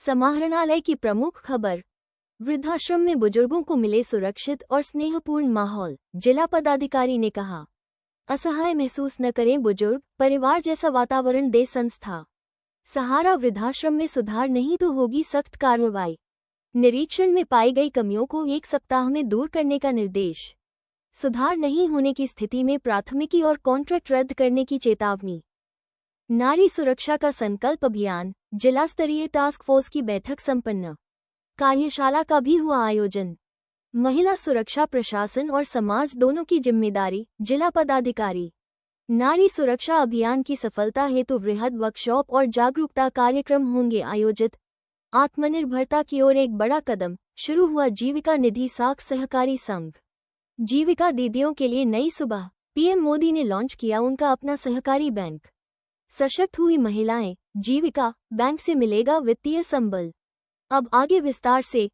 समाहरणालय की प्रमुख खबर। वृद्धाश्रम में बुजुर्गों को मिले सुरक्षित और स्नेहपूर्ण माहौल। जिला पदाधिकारी ने कहा, असहाय महसूस न करें बुजुर्ग, परिवार जैसा वातावरण दे संस्था। सहारा वृद्धाश्रम में सुधार नहीं तो होगी सख्त कार्रवाई। निरीक्षण में पाई गई कमियों को 1 सप्ताह में दूर करने का निर्देश। सुधार नहीं होने की स्थिति में प्राथमिकी और कॉन्ट्रैक्ट रद्द करने की चेतावनी। नारी सुरक्षा का संकल्प अभियान, जिला स्तरीय टास्क फोर्स की बैठक संपन्न। कार्यशाला का भी हुआ आयोजन। महिला सुरक्षा प्रशासन और समाज दोनों की जिम्मेदारी। जिला पदाधिकारी। नारी सुरक्षा अभियान की सफलता हेतु वृहद वर्कशॉप और जागरूकता कार्यक्रम होंगे आयोजित। आत्मनिर्भरता की ओर एक बड़ा कदम, शुरू हुआ जीविका निधि साख सहकारी संघ। जीविका दीदियों के लिए नई सुबह। पीएम मोदी ने लॉन्च किया उनका अपना सहकारी बैंक। सशक्त हुई महिलाएं, जीविका बैंक से मिलेगा वित्तीय संबल। अब आगे विस्तार से।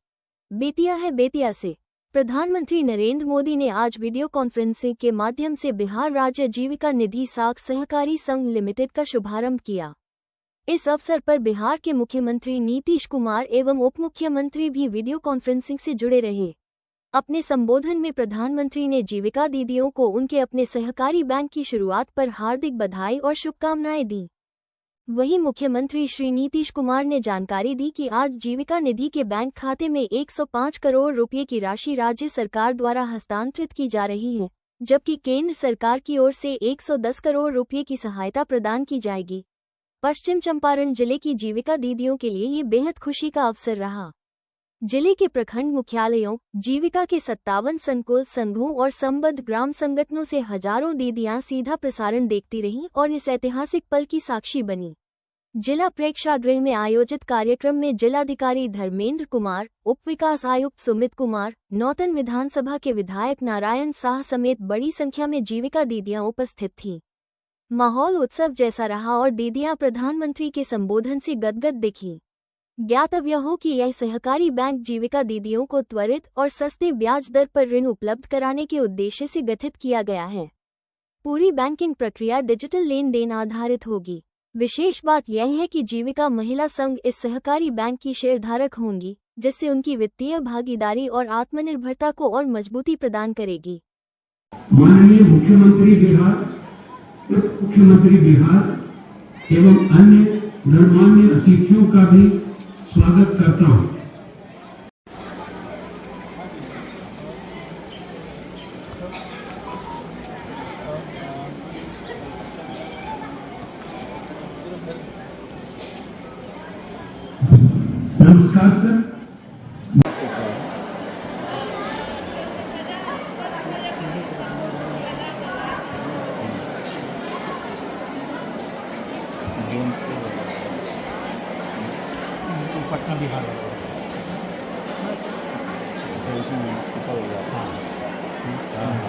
बेतिया है बेतिया से। प्रधानमंत्री नरेंद्र मोदी ने आज वीडियो कॉन्फ्रेंसिंग के माध्यम से बिहार राज्य जीविका निधि साख सहकारी संघ लिमिटेड का शुभारंभ किया। इस अवसर पर बिहार के मुख्यमंत्री नीतीश कुमार एवं उप मुख्यमंत्री भी वीडियो कॉन्फ्रेंसिंग से जुड़े रहे। अपने संबोधन में प्रधानमंत्री ने जीविका दीदियों को उनके अपने सहकारी बैंक की शुरुआत पर हार्दिक बधाई और शुभकामनाएं दी। वहीं मुख्यमंत्री श्री नीतीश कुमार ने जानकारी दी कि आज जीविका निधि के बैंक खाते में 105 करोड़ रुपए की राशि राज्य सरकार द्वारा हस्तांतरित की जा रही है, जबकि केंद्र सरकार की ओर से 110 करोड़ रुपए की सहायता प्रदान की जाएगी। पश्चिम चंपारण जिले की जीविका दीदियों के लिए ये बेहद खुशी का अवसर रहा। जिले के प्रखंड मुख्यालयों, जीविका के 57 संकुल संघों और संबद्ध ग्राम संगठनों से हजारों दीदियां सीधा प्रसारण देखती रहीं और इस ऐतिहासिक पल की साक्षी बनी। जिला प्रेक्षागृह में आयोजित कार्यक्रम में जिलाधिकारी धर्मेंद्र कुमार, उप विकास आयुक्त सुमित कुमार, नौतन विधानसभा के विधायक नारायण साह समेत बड़ी संख्या में जीविका दीदियां उपस्थित थीं। माहौल उत्सव जैसा रहा और दीदियां प्रधानमंत्री के संबोधन से गदगद दिखीं। ज्ञातव्य हो कि यह सहकारी बैंक जीविका दीदियों को त्वरित और सस्ते ब्याज दर पर ऋण उपलब्ध कराने के उद्देश्य से गठित किया गया है। पूरी बैंकिंग प्रक्रिया डिजिटल लेन देन आधारित होगी। विशेष बात यह है कि जीविका महिला संघ इस सहकारी बैंक की शेयरधारक होंगी, जिससे उनकी वित्तीय भागीदारी और आत्मनिर्भरता को और मजबूती प्रदान करेगी। माननीय मुख्यमंत्री बिहार, उप मुख्यमंत्री बिहार एवं अन्य गणमान्य अतिथियों का भी स्वागत करता हूं। नमस्कार सर। पटना बिहार हाँ